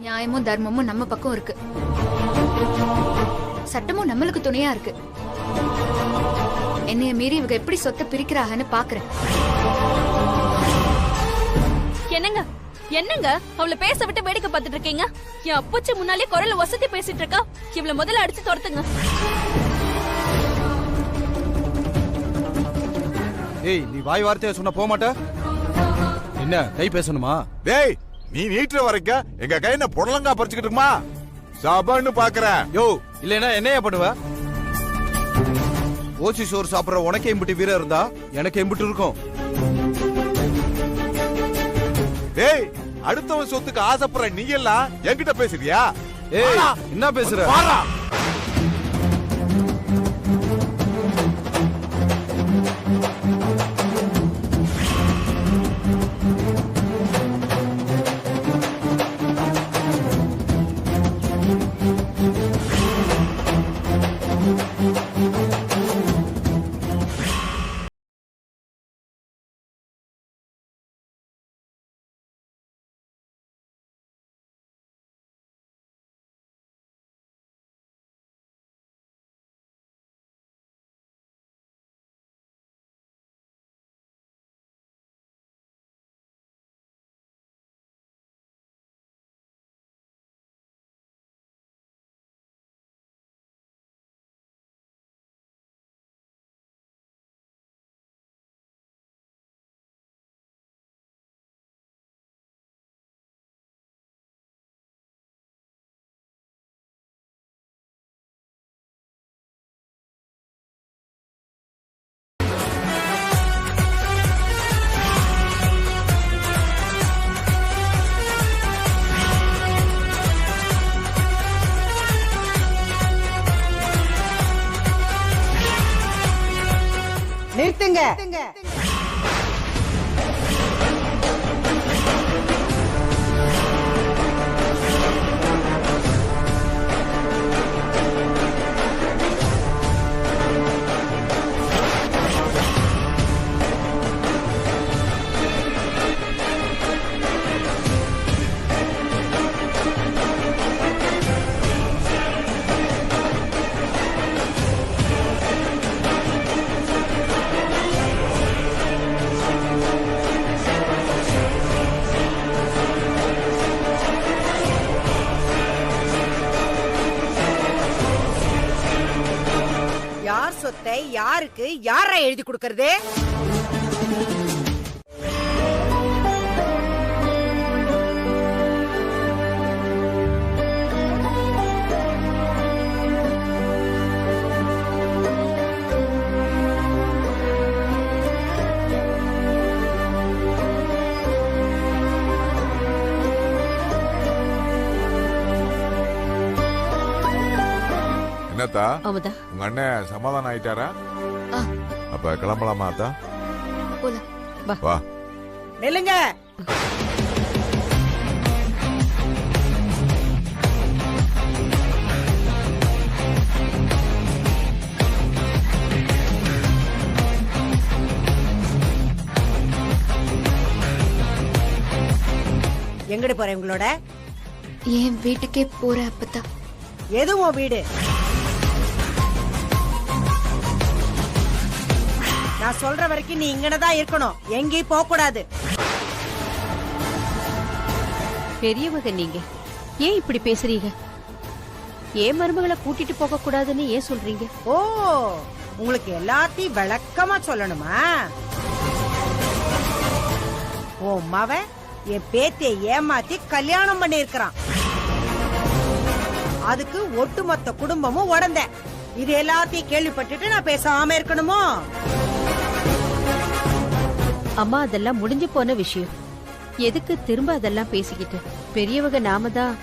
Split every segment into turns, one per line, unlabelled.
நியாயமும் தர்மமும் நம்ம பக்கம் இருக்கு, சட்டமும் நம்மளுக்கு துணையா இருக்கு. என்னைய மீறி இவங்க எப்படி சொத்தை பிரிக்கிறாங்கன்னு பாக்குறேன்.
என்னங்க என்னங்க அவளை பேச விட்டு வேடிக்கை பார்த்துட்டு இருக்கீங்க? என் அப்பச்சி முன்னாலே குரல்ல வசதி பேசிட்டு இருக்கா. இவள முதல்ல அடிச்சு துரத்துங்க.
ஏய், நீ வாய் வார்த்தையா சொன்ன போக மாட்ட? என்ன கை பேசணுமா?
டேய், நீ நீட்டுற வரைக்கும் எங்க கை என்ன புடலங்கா பறிச்சுக்கிட்டு இருக்குமா? சபன்னு பாக்குறேன்.
யோ, இல்லைன்னா என்னையா பண்ணுவ? ஓசி சோறு சாப்பிடுற உனக்கு எம்பிட்டு வீரம் இருந்தா எனக்கு எம்பிட்டு இருக்கும்.
டேய், அடுத்தவன் சொத்துக்கு ஆசைப்படுற நீ எல்லாம் என்கிட்ட பேசுறியா?
ஏய், என்ன பேசுற?
நிறுத்துங்க. யார் சொத்தை யாருக்கு யாரா எழுதி கொடுக்கறது?
என்னத்தா
அமுதா,
உங்க அண்ணன் சமாதானம் ஆயிட்டாரா?
ஆ.
அப்ப கிளம்பலாமா அத்தா?
போலாம்.
வா.
நில்லுங்க. எங்கடி போற உங்களோட?
என் வீட்டுக்கே போற அப்பத்தா.
எதுவும் வீடு நான் சொல்ற வரைக்கும் நீ இங்கனதான் இருக்கணும், எங்கேயும் போக கூடாது.
பெரியவங்க நீங்க ஏன் இப்படி பேசுறீங்க? ஏன் மருமகளை கூட்டிட்டு போக கூடாதுன்னு ஏன் சொல்றீங்க?
ஓ, உங்களுக்கு எல்லாத்தையும் விளக்கமா சொல்லணுமா? ஓ மவன் என் பேத்தியை ஏமாத்தி கல்யாணம் பண்ணி இருக்கிறான். அதுக்கு ஒட்டுமொத்த குடும்பமும் உடந்த. இது எல்லாத்தையும் கேள்விப்பட்டுட்டு நான் பேசாம இருக்கணுமோ?
அம்மா, அதெல்லாம் முடிஞ்சு போன விஷயம். எதுக்கு திரும்ப அதெல்லாம் பேசிக்கிட்டு? பெரியவங்க நாம தான்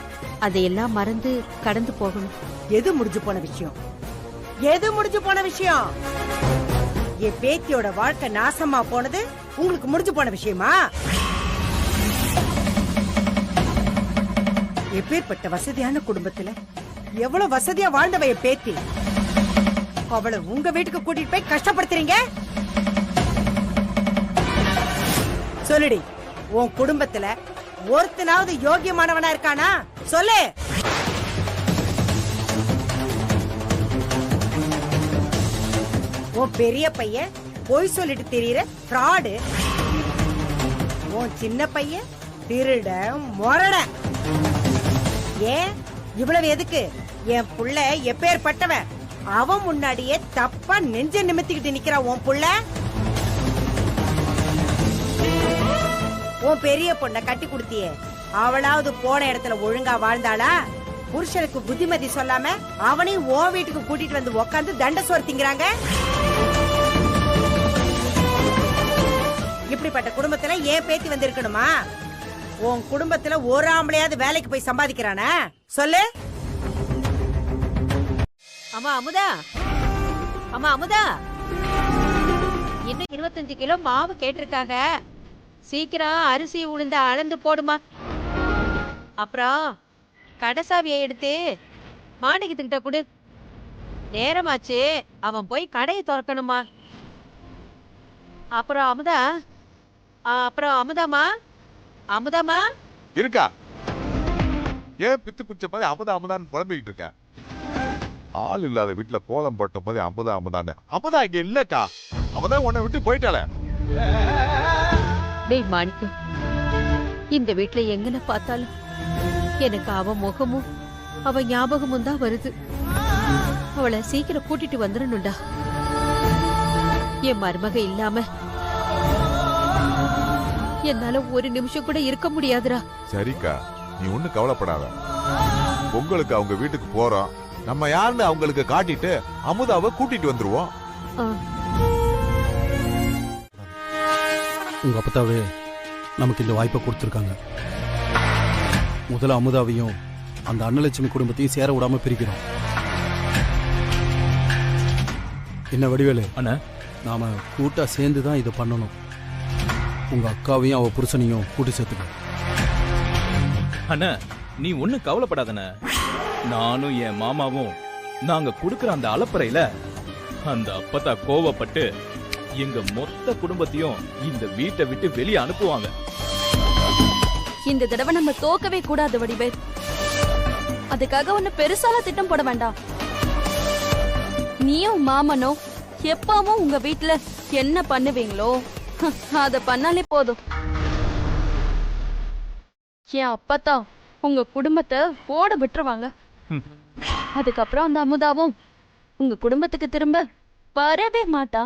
அதையெல்லாம் மறந்து கடந்து போகணும்.
எது முடிஞ்சு போன விஷயம்? எது முடிஞ்சு போன விஷயம்? என் பேத்தியோட வாழ்க்கை நாசமா போனது உங்களுக்கு முடிஞ்சு போன விஷயமா? எப்பேற்பட்ட வசதியான குடும்பத்துல எவ்வளவு வசதியா வாழ்ந்தவ என் பேத்தி. அவளை உங்க வீட்டுக்கு கூட்டிட்டு போய் கஷ்டப்படுத்துறீங்க. சொல்லுடி, உன் குடும்பத்துல ஒருத்தனாவது யோகியமானவனா இருக்கானா? சொல்லு. உன் பெரிய பையன் பொய் சொல்லிட்டு தெரியற ஃப்ராடு. உன் சின்ன பையன் திருட மொரட. ஏன் இவ்வளவு எதுக்கு? என் புள்ள எப்பேற்பட்டவன், அவன் முன்னாடியே தப்பா நெஞ்ச நிமித்திக்கிட்டு நிக்கிறான் உன் புள்ள. உன் பெரிய பொண்ண கட்டி கொடுத்தியே, அவளாவது போன இடத்துல ஒழுங்கா வாழ்ந்தாளா? புருஷனுக்கு புத்திமதி சொல்லாம அவனையும் உன் வீட்டுக்கு கூட்டிட்டு வந்து உக்காந்து தண்ட சோறு திங்கிறாங்க. இப்படிப்பட்ட குடும்பத்துல ஏன் பேத்தி வந்திருக்கணுமா? உன் குடும்பத்துல ஒரு ஆம்பளையாவது வேலைக்கு போய் சம்பாதிக்கிறானா? சொல்லு.
அம்மா அமுதா, அம்மா அமுதா, இன்னும் 25 கிலோ மாவு கேட்டிருக்காங்க. சீக்கிரம் அரிசி உளுந்த அளந்து போடுமா. அப்புறம் கடைசாவியை எடுத்து மாணிக்கத்துக்கிட்ட கொடு. நேரமாச்சு, அவன் போய் கடையை திறக்கணுமா. அப்புறம் அமுதா, அப்புறம் அமுதாமா, அமுதாமா
இருக்கா? ஏன் பித்து பிடிச்ச மாதிரி அமுதான்னு புலம்பிக்கிட்டு இருக்க? ஆள் இல்லாத வீட்டுல கோலம் போட்ட மாதிரி அமுதான்னு. அமுதா இங்க இல்லக்கா, அவதான் உன்னை விட்டு போயிட்டாளே.
டேய் மாணிக்கம், இந்த வீட்டுல எங்கன பார்த்தாலும் எனக்கு அவ முகமும் அவ ஞாபகமும் தான் வருது. அவளை சீக்கிரம் கூட்டிட்டு வந்துடணும்டா. என் மருமக இல்லாம என்னால ஒரு நிமிஷம் கூட இருக்க முடியாதுடா.
சரிக்கா, நீ ஒண்ணு கவலைப்படாத. பொங்கலுக்கு அவங்க வீட்டுக்கு போறோம், நம்ம யாருன்னு அவங்களுக்கு காட்டிட்டு அமுதாவை கூட்டிட்டு வந்துருவோம்.
உங்க அப்பத்தாவே நமக்கு இந்த வாய்ப்பை கொடுத்துருக்காங்க. முதல்ல அமுதாவையும் அந்த அன்னலட்சுமி குடும்பத்தையும் சேர விடாம பிரிக்கிறோம். என்ன வடிவேலு
அண்ணா,
நாம கூட்டா சேர்ந்து தான் இதை பண்ணணும். உங்க அக்காவையும் அவ புருஷனையும் கூட்டி சேர்த்துக்க.
அண்ணா நீ ஒண்ணு கவலைப்படாதண்ண. நானும் என் மாமாவும் நாங்க குடுக்கற அந்த அலப்பறையில அந்த அப்பத்தா கோவப்பட்டு எங்க மொத்த குடும்பத்தையும் இந்த வீட்டை விட்டு வெளியே அனுப்புவாங்க.
இந்த தடவை நம்ம தோக்கவே கூடாது வடிவேல். அதுக்காக ஒண்ணு பெருசால திட்டம் போட வேண்டாம். நீயும் மாமனோ எப்பவும் உங்க வீட்டுல என்ன பண்ணுவீங்களோ அத பண்ணாலே போதும். என் அப்பத்தா உங்க குடும்பத்தை ஓட விட்டுருவாங்க. அதுக்கப்புறம் அந்த அமுதாவும் உங்க குடும்பத்துக்கு திரும்ப வரவே மாட்டா.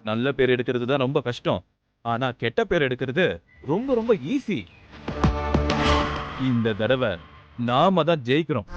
நல்ல பேர் எடுக்கிறது தான் ரொம்ப கஷ்டம், ஆனா கெட்ட பேர் எடுக்கிறது ரொம்ப ரொம்ப ஈஸி. இந்த தடவை நாம தான் ஜெயிக்கிறோம்.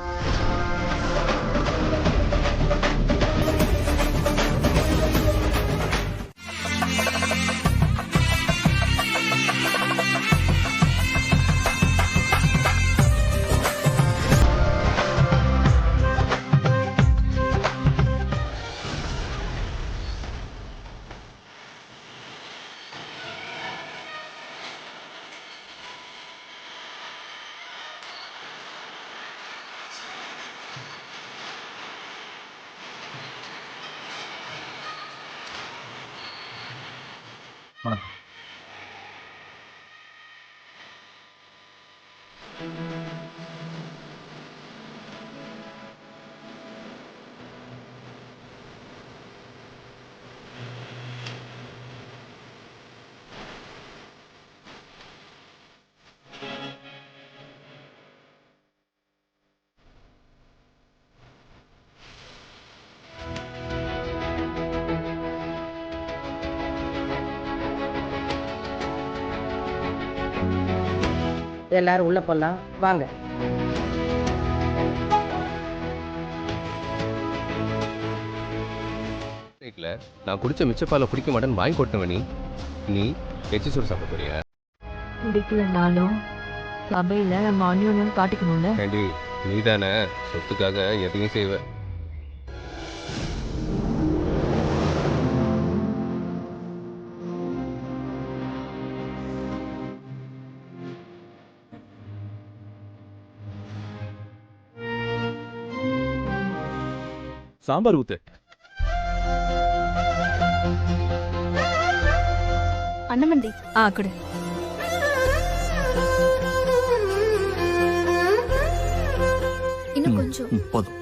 எல்லாரும் உள்ள போலாம் வாங்க.
நான் குடிச்ச மிச்சப்பாலை குடிக்க மாட்டேன்னு வாங்கி கொட்டவனி, நீ எச்சி சோறு சாப்பிட போறியா?
குடிக்கலனாலும் சபையில நம்ம அந்யோன்யம் காட்டிக்கணும்ல.
ஏண்டி, நீ தானே சொத்துக்காக எதையும் செய்வ.
சாம்பார் ஊத்து.
அண்ணமண்டி குடு.
கொஞ்சம்.
போதும்.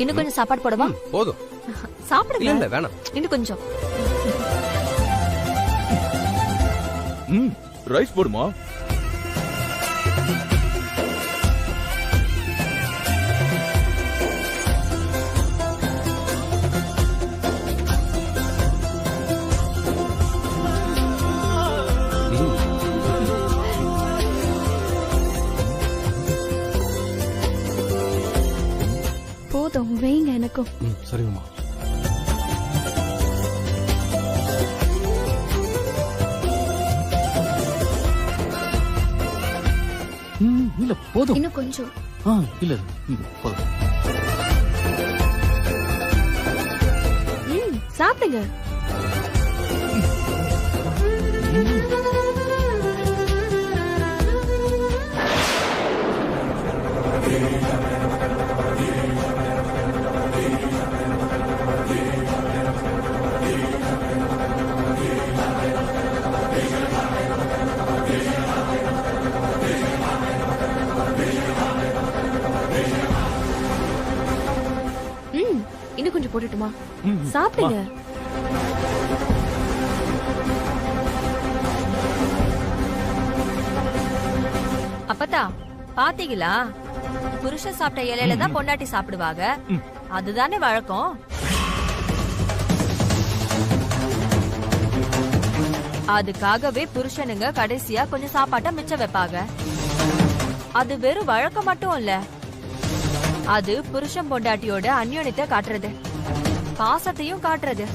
இன்னும் கொஞ்சம் சாப்பாடு போடவா?
போதும்.
சாப்பிடுங்க.
இல்ல வேணாம்.
இன்னும் கொஞ்சம்.
ரைஸ் போடுமா?
போதும், வைங்க எனக்கும்.
சரிங்கம்மா. இல்ல போதும்.
இன்னும் கொஞ்சம்.
இல்ல போதும்.
சாப்பிடுங்க. இன்னும் கொஞ்சம் போட்டுட்டுமா? சாப்பிடுங்க.
அப்பதா பாத்தீங்களா, புருஷன் சாப்பிட்ட இலையில தான் பொண்டாட்டி சாப்பிடுவாங்க. அதுதானே வழக்கம். அதுக்காகவே புருஷனுங்க கடைசியா கொஞ்சம் சாப்பாட்ட மிச்சம் வைப்பாங்க. அது வெறும் வழக்கம் மட்டும் இல்ல, அது புருஷன் பொண்டாட்டியோட அந்யோன்யத்தை காட்டுறது, பாசத்தையும் காட்டுறது.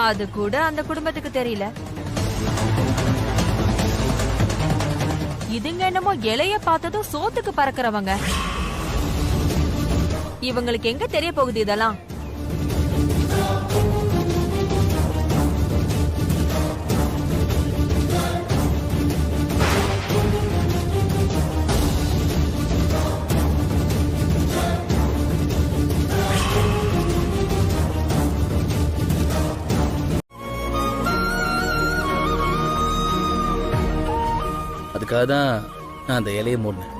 அது கூட அந்த குடும்பத்துக்கு தெரியல. இதுங்க என்னமோ இலைய பார்த்ததும் சோத்துக்கு பறக்கிறவங்க. இவங்களுக்கு எங்க தெரிய போகுது இதெல்லாம்?
அதுக்காக தான் நான் அந்த இலையை மூடினேன்.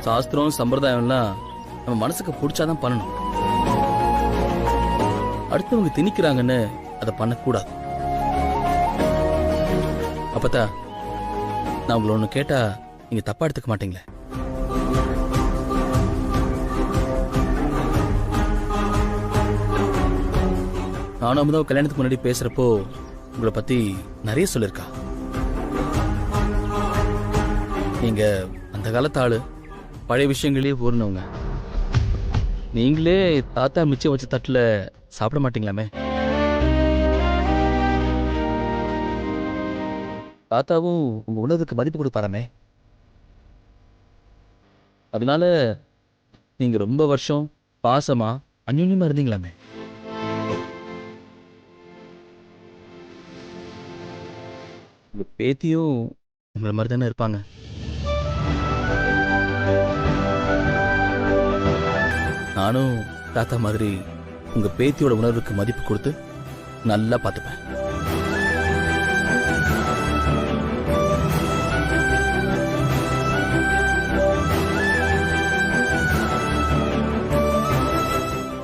சாஸ்திரம் சம்பிரதாயம்லாம் நம்ம மனசுக்கு பிடிச்சாதான் பண்ணணும். அடுத்தவங்க திணிக்கிறாங்கன்னு அதை பண்ணக்கூடாது. அப்பத்தா, நான் உங்களை ஒன்று கேட்டா நீங்க தப்பா எடுத்துக்க மாட்டீங்களே? நானும் அமுதாவை கல்யாணத்துக்கு முன்னாடி பேசுறப்போ உங்களை பத்தி நிறைய சொல்லிருக்கா. நீங்க அந்த காலத்து ஆளு, பழைய விஷயங்களே ஊர்னவங்க. நீங்களே தாத்தா மிச்சம் வச்ச தட்டுல சாப்பிட மாட்டீங்களாமே? தாத்தாவும் உங்க உணவுக்கு மதிப்பு கொடுப்பாராமே. அதனால நீங்க ரொம்ப வருஷம் பாசமா அந்யோன்யமா இருந்தீங்களாமே. உங்க பேத்தியும் உங்களை மாதிரி தானே இருப்பாங்க. நானும் தாத்தா மாதிரி உங்க பேத்தியோட உணர்வுக்கு மதிப்பு கொடுத்து நல்லா பார்த்துப்பேன்.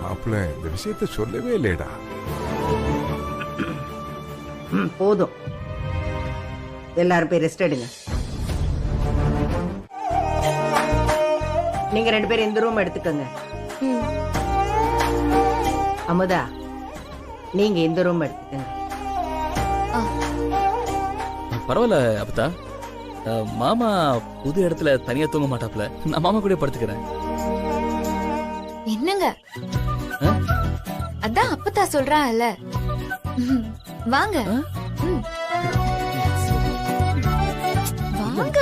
மாப்பிள்ள இந்த விஷயத்த சொல்லவே இல்லையடா.
போதும், எல்லாரும் போய் ரெஸ்ட் எடுங்க. நீங்க 2 பேரும் இந்த ரூம் எடுத்துக்கோங்க. அமுதா, நீங்க இந்த ரூம் எடுத்துக்கோங்க.
பரவாயில்ல அப்பத்தா, மாமா புது இடத்துல தனியா தூங்க மாட்டாப்ல. நான் மாமா கூட படுத்துக்கிறேன்.
என்னங்க? அதான் அப்பத்தா சொல்றான்ல. வாங்க. வாங்க.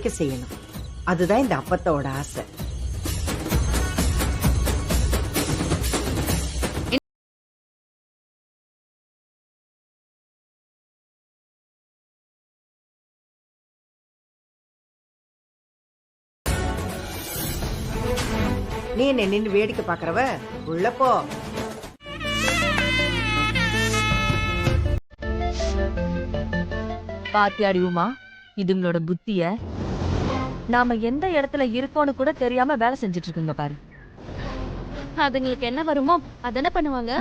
நினைக்க செய்யணும். அதுதான் இந்த அப்பத்தோட ஆசை. நீ என்ன நின்னு வேடிக்கை பாக்குறவ? உள்ள போ.
பாத்தியாடி உமா இதுங்களோட புத்திய. நாம எந்த இடத்துல இருக்கோன்னு கூட தெரியாம வேலை செஞ்சுட்டு இருக்குங்க பாரு.
அதுங்களுக்கு என்ன வருமோ அதென்ன பண்ணுவாங்க.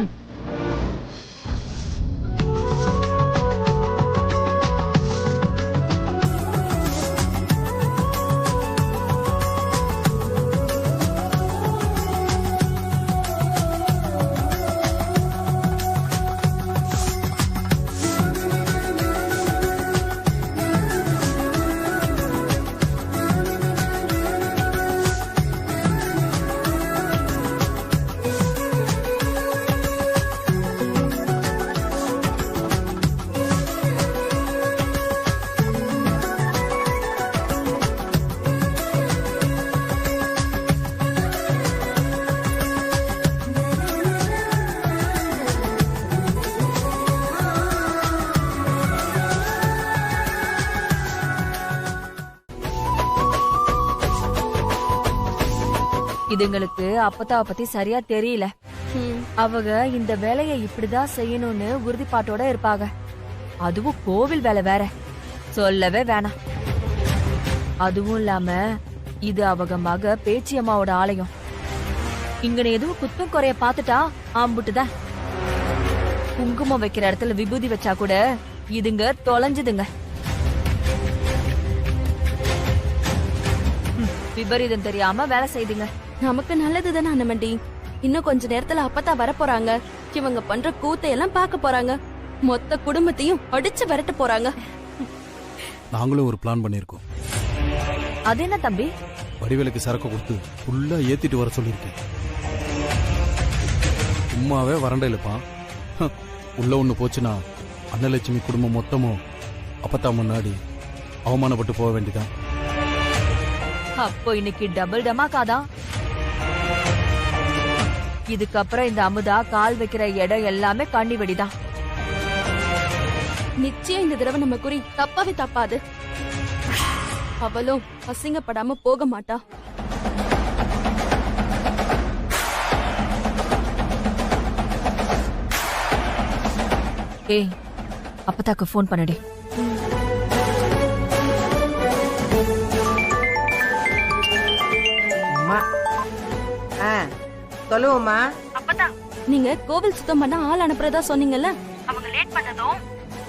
இதுங்களுக்கு அப்பத்தாவ பத்தி சரியா தெரியல. அவங்க இந்த வேலையை இப்படிதான் செய்யணும்னு உறுதிப்பாட்டோட இருப்பாங்க. அதுவும் கோவில் வேலை வேற சொல்லவே வேணாம். அதுவும் இல்லாம இது அவங்க மக பேச்சியம்மாவோட ஆலயம். இங்க எதுவும் குத்தம் குறைய பாத்துட்டா ஆம்புட்டுதான். குங்குமம் வைக்கிற இடத்துல விபூதி வச்சா கூட இதுங்க தொலைஞ்சுதுங்க. விபரீதம் தெரியாம வேலை செய்துங்க.
நமக்கு நல்லதுதானே அண்ணமண்டி. இன்னும் கொஞ்ச நேரத்துல அப்பத்தா வரப்போறாங்க. இவங்க பண்ற கூத்தையெல்லாம் பார்க்க போறாங்க. மொத்த குடும்பத்தையும் அடிச்சு விரட்ட போறாங்க.
நாங்களும் ஒரு பிளான் பண்ணியிருக்கோம்.
அது என்ன தம்பி?
வடிவேலுக்கு சரக்கு கொடுத்து ஃபுல்லா ஏத்திட்டு வர சொல்லியிருக்கேன். சும்மாவே வறண்ட இழுப்பான். உள்ள ஒண்ணு போச்சுன்னா அன்னலட்சுமி குடும்பம் மொத்தமும் அப்பத்தா முன்னாடி அவமானப்பட்டு போக வேண்டியதான்.
அப்போ இன்னைக்கு டபுள் டமாக்காதான். இதுக்கப்புறம் இந்த அமுதா கால் வைக்கிற இடம் எல்லாமே கண்ணி வெடிதான்.
நிச்சயம் இந்த தடவை நம்ம குறி தப்பாவே தப்பாது. அவளும் அசிங்கப்படாம போக மாட்டா.
ஏய் அப்பதாக்கு போன் பண்ணடி.
சொல்லுவோமா?
நீங்க கோவில் சுத்தம் பண்ண ஆள் அனுப்புறதா சொன்னீங்கல்ல. அவங்க லேட் பண்ணதும்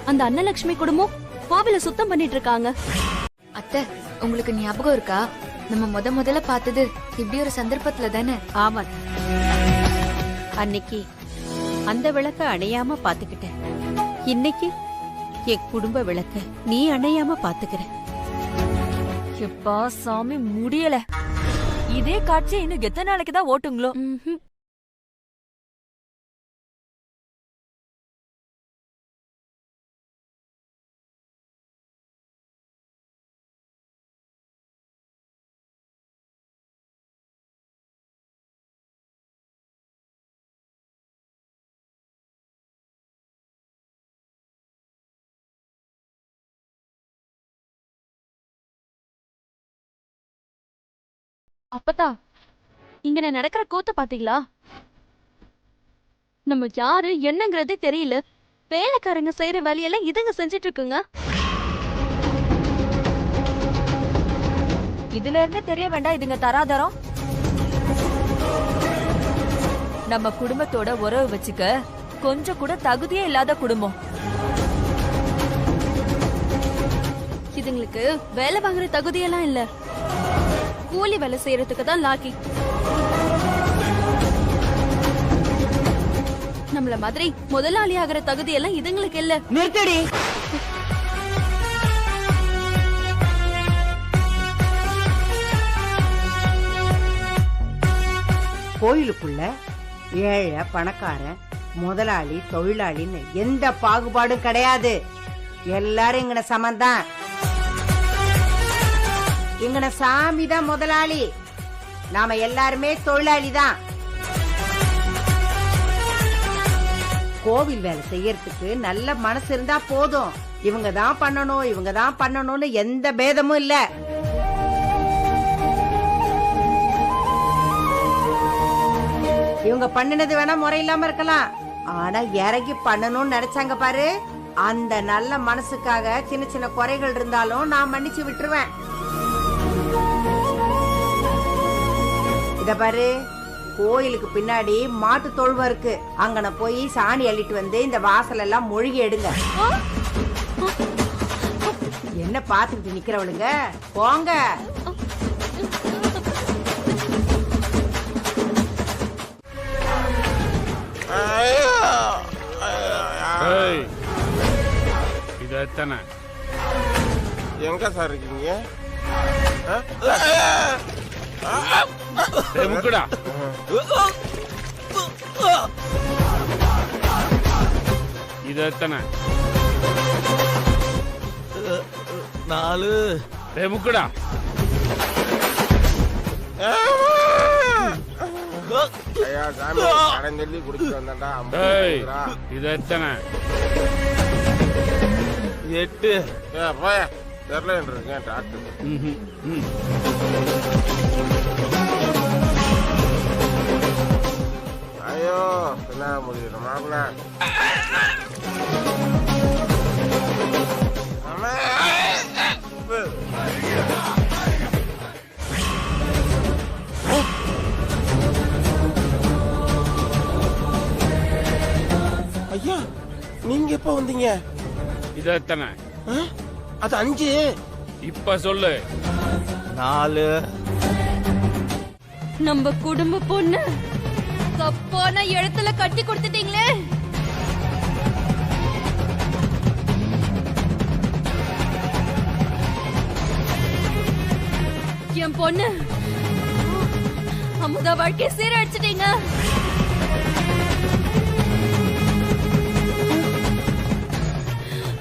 அந்த அன்னலட்சுமி குடும்பம் கோவில சுத்தம் பண்ணிட்டு இருக்காங்க.
அத்தை, உங்களுக்கு ஞாபகம் இருக்கா? நம்ம முதல்ல பார்த்தது இப்படி ஒரு சந்தர்ப்பத்துல தானே?
ஆமா, அன்னைக்கு அந்த விளக்க அணையாம பாத்துக்கிட்டேன். இன்னைக்கு என் குடும்ப விளக்க நீ அணையாம பாத்துக்கிற.
எப்பா சாமி முடியல. இதே காட்சி இன்னும் எத்தனை நாளைக்கு தான் ஓட்டுங்களோ?
அப்பதா இங்க நடக்கிற கூத்த பாத்தீங்களா? நம்ம யாரு என்னங்கறதே தெரியல. வேலைக்காரங்க செய்யற வேலையெல்லாம் இதுங்க செஞ்சிட்டு இருக்குங்க.
இதுல இருந்து தெரிய வேண்டாம் இதுங்க தராதரம். நம்ம குடும்பத்தோட உறவு வச்சுக்க கொஞ்சம் கூட தகுதியே இல்லாத குடும்பம்.
இதுங்களுக்கு வேலை வாங்குற தகுதியெல்லாம் இல்ல. கூலி வேலை செய்யறதுக்கு தான் லாக்கி. நம்மள மாதிரி முதலாளி ஆகிற தகுதி எல்லாம் இதுங்களுக்கு இல்ல.
நிறுத்தடி. கோயிலுக்குள்ள ஏழை பணக்காரன் முதலாளி தொழிலாளின்னு எந்த பாகுபாடும் கிடையாது. எல்லாரும் இங்கன சமந்தான். இங்கன சாமி தான் முதலாளி, நாம எல்லாருமே தொழிலாளி தான். கோவில் வேலை செய்யறதுக்கு நல்ல மனசு இருந்தா போதும். இவங்க தான் பண்ணணும், இவங்க தான் பண்ணணும்னு எந்த பேதமும் இல்ல. இவங்க பண்ணினது வேணா முறையில்லாம இருக்கலாம், ஆனா இறங்கி பண்ணணும்னு நினைச்சாங்க பாரு, அந்த நல்ல மனசுக்காக சின்ன சின்ன குறைகள் இருந்தாலும் நான் மன்னிச்சு விட்டுருவேன். இத பாரு, கோயிலுக்கு பின்னாடி மாட்டு தொழுவம் இருக்கு, அங்கன போய் சாணி அள்ளிட்டு வந்து இந்த வாசல் எல்லாம் மொழிகி எடுங்க. என்ன பாத்துக்கிட்டு நிக்கிறவளுங்க, போங்க.
இது எத்தனை?
எங்க சார் இருக்கீங்க?
முக்குடா. இது எத்தனை?
4.
முக்குடா.
ஐயா சாமி கடன் சொல்லி குடிச்சிட்டு வந்தா.
இது எத்தனை?
8.
போய தெரியல இருக்கேன் டாக்டர். ஐயோ என்ன முடியும் மாப்பிள்ள. ஐயா நீங்க எப்ப வந்தீங்க?
இது எத்தனை?
அது 5.
இப்ப சொல்லு.
4.
நம்ம குடும்ப பொண்ணு தப்பான இடத்துல கட்டி கொடுத்துட்டீங்களே. என் பொண்ணு அமுதா வாழ்க்கை சீரழிச்சிட்டீங்க.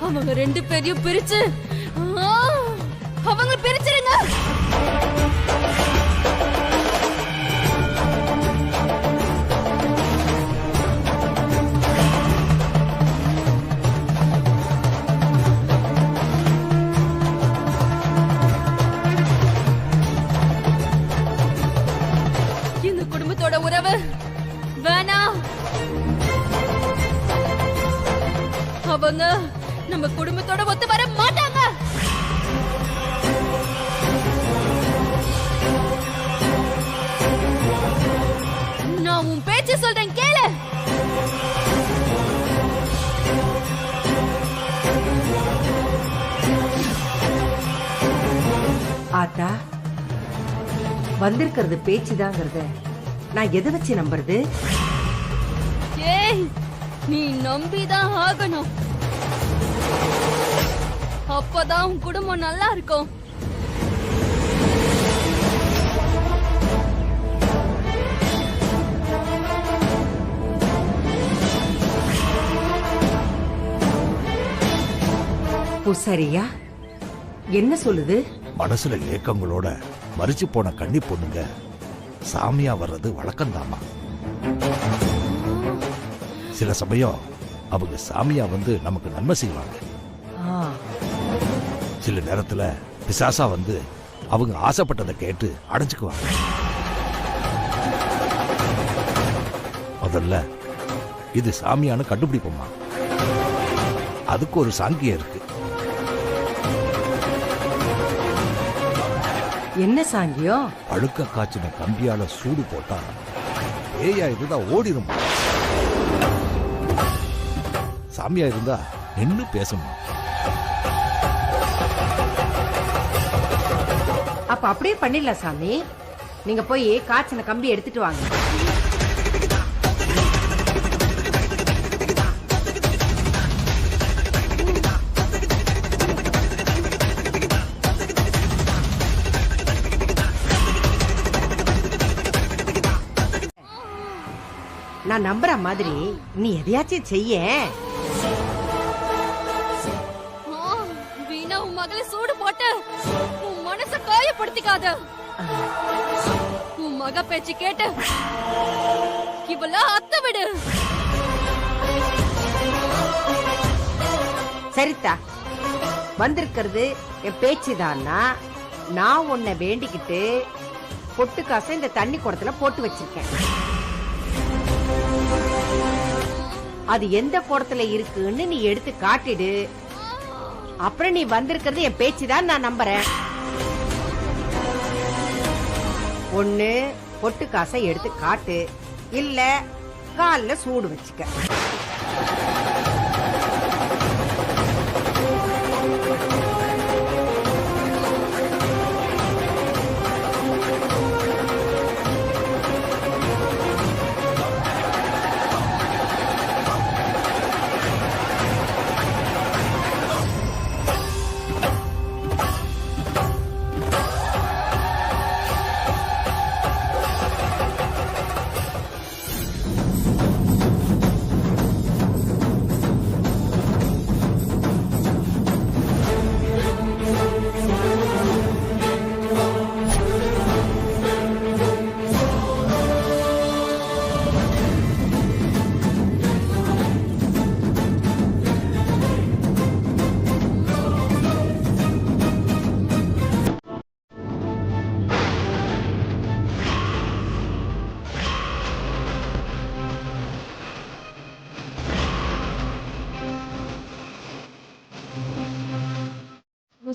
அவங்க 2 பேரையும் பிரிச்சு அவங்க பிரிச்சிருங்க. இந்த குடும்பத்தோட உறவு வேணாம். அவங்க நம்ம குடும்பத்தோட ஒத்து வர மாட்டாங்க. நான் உன் பேச்சு சொல்றேன் கேளு.
ஆத்தா, வந்திருக்கிறது பேச்சுதாங்கிறத நான் எதை வச்சு நம்புறது?
ஏய், நீ நம்பிதான் ஆகணும். அப்பதான் உன் குடும்பம் நல்லா இருக்கும்.
சரியா என்ன சொல்லுது?
மனசுல ஏக்கங்களோட மரிச்சு போன கன்னி பொண்ணுங்க சாமியா வர்றது வழக்கம்தாமா. சில சமயம் அவங்க சாமியா வந்து நமக்கு நன்மை செய்வாங்க. சில நேரத்துல பிசாசா வந்து அவங்க ஆசைப்பட்டதை கேட்டு அடைஞ்சுக்குவாங்க. முதல்ல இது சாமியான்னு கண்டுபிடிப்போமா. அதுக்கு ஒரு சாங்கியம் இருக்கு.
என்ன சாங்கியம்?
அழுக்க காய்ச்சின கம்பியால சூடு போட்டா ஏயா இதுதான் ஓடிடும். சாமியா இருந்தா நின்னு பேசணும்.
அப்ப அப்படியே பண்ணிடலாம் சாமி. நீங்க போய் காய்ச்சின கம்பி எடுத்துட்டு வாங்க. நான் நம்புற மாதிரி நீ எதையாச்சும் செய்ய.
வீணா உன் மகளை சூடு போட்டு உன் மனச காயப்படுத்த கேட்காத. உன் மக பேச்சு கேட்டு இவள அத்த விடு.
சரிதா, வந்திருக்கிறது என் பேச்சுதான்னா நான் உன்னை வேண்டிக்கிட்டு பொட்டு காசை இந்த தண்ணி குடத்துல போட்டு வச்சிருக்கேன். அது எந்த குடத்துல இருக்குன்னு நீ எடுத்து காட்டிடு. அப்புறம் நீ வந்திருக்கிறது என் பேச்சுதான் நான் நம்புறேன். ஒண்ணு பொட்டு காசை எடுத்து காட்டு, இல்ல கால்ல சூடு வச்சுக்க.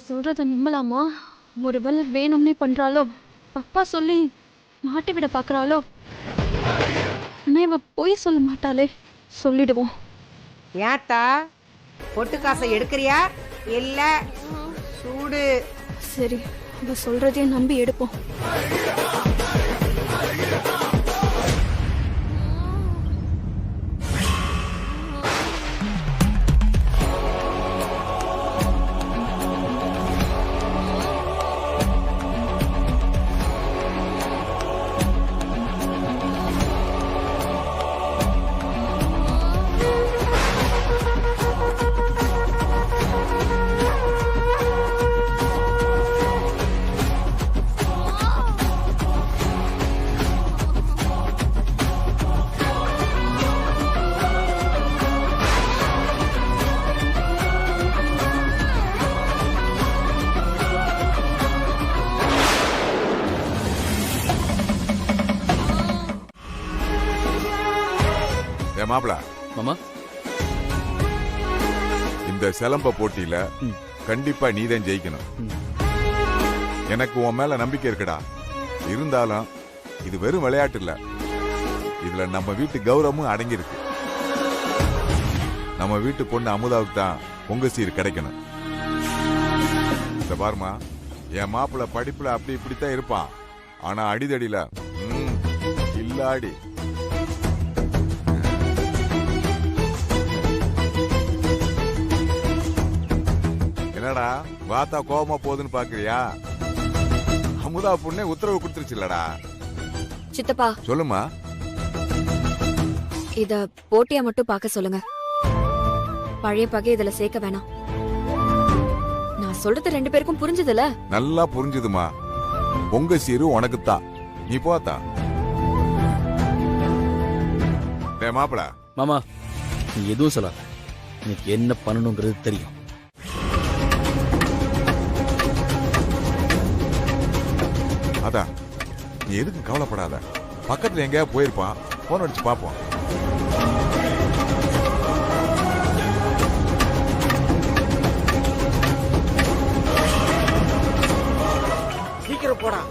சொல்றத நம்பலாமா? ஒருவேளை வேணும்னே பண்றாளோ, அப்பா சொல்லி மாட்டி விட பாக்குறாளோ? ஆனா இவ போய் சொல்ல மாட்டாளே. சொல்லிடுவோம்.
ஏத்தா, பொட்டு காசை எடுக்கிறியா இல்ல சூடு?
சரி, இவ சொல்றதே நம்பி எடுப்போம்.
மாப்ள
மாமா,
இந்த சிலம்ப போட்டியில கண்டிப்பா நீதான் ஜெயிக்கணும். எனக்கு உன் மேல நம்பிக்கை இருக்குடா. இருந்தாலும் இது வெறும் விளையாட்டு இல்ல, இதுல நம்ம வீட்டு கௌரவமும் அடங்கியிருக்கு. நம்ம வீட்டு பொண்ணு அமுதாவுக்கு தான் பொங்க சீர் கிடைக்கணும். இந்த பாருமா, என் மாப்பிள்ள படிப்புல அப்படி இப்படித்தான் இருப்பான், ஆனா அடிதடியில இல்லாடி. என்னடா வாத்தா கோபமா போகுதுன்னு பாக்குறியா? அமுதா பொண்ணே உத்தரவு கொடுத்துருச்சுல்லடா.
சித்தப்பா
சொல்லுமா.
இத போட்டியா மட்டும் பார்க்க சொல்லுங்க. பழைய பகை இதுல சேர்க்க வேணாம். நான் சொல்றது 2 பேருக்கும் புரிஞ்சதுல?
நல்லா புரிஞ்சுதுமா. பொங்க சீரு உனக்குத்தான், நீ போத்தா. மாப்பிள
மாமா, நீ எதுவும் சொல்லாத. எனக்கு என்ன பண்ணணுங்கிறது தெரியும்.
அதான், நீ எதுக்கு கவலைப்படாத. பக்கத்துல எங்கேயா போயிருப்பான், போன் அடிச்சு பாப்போம்.
சீக்கிரம் போடா.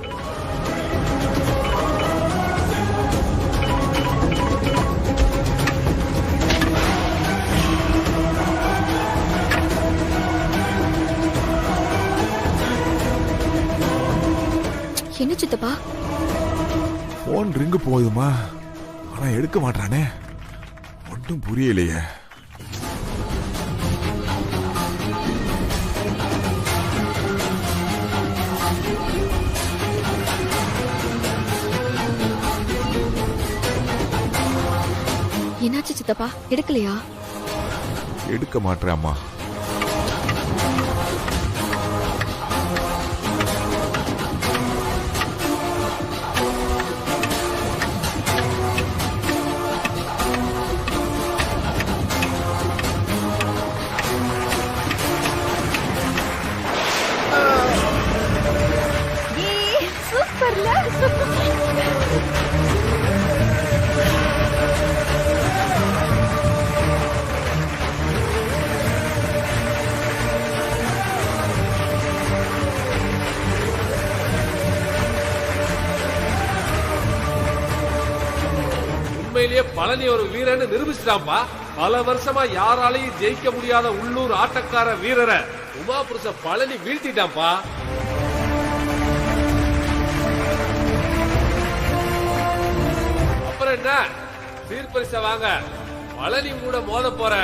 என்ன சித்தப்பா?
போன் ரிங்கு போகுதுமா, ஆனா எடுக்க மாட்டானே. ஒன்றும் புரியலையே.
என்னாச்சு சித்தப்பா? எடுக்கலையா?
எடுக்க மாட்டேம்மா.
உண்மையிலேயே பழனி ஒரு வீரன்னு நிரூபிச்சிட்டான்பா. பல வருஷமா யாராலையும் ஜெயிக்க முடியாத உள்ளூர் ஆட்டக்கார வீரரை உமா புருஷ பழனி வீழ்த்திட்டான்பா. அப்புறம் என்ன, சீர்பரிச வாங்க பழனி கூட மோத போற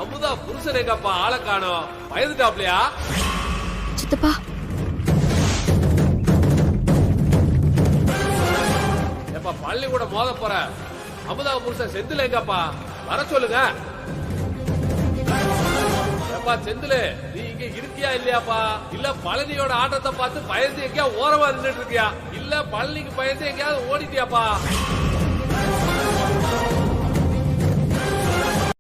அமுதா புருஷன் எங்கப்பா ஆளை காணோம், பயந்துட்டாப்லையா?
சித்தப்பா
எப்பா பழனி கூட மோத போற அமுதா புருஷன் செந்தில் எங்கப்பா, வர சொல்லுங்க. எப்பா செந்தில், நீ இங்க இருக்கியா இல்லையாப்பா? இல்ல பழனியோட ஆட்டத்தை பார்த்து பயந்து எங்கேயா ஓரமா நின்றுட்டு இருக்கியா? இல்ல பழனிக்கு பயந்து எங்கேயாவது ஓடிட்டியாப்பா?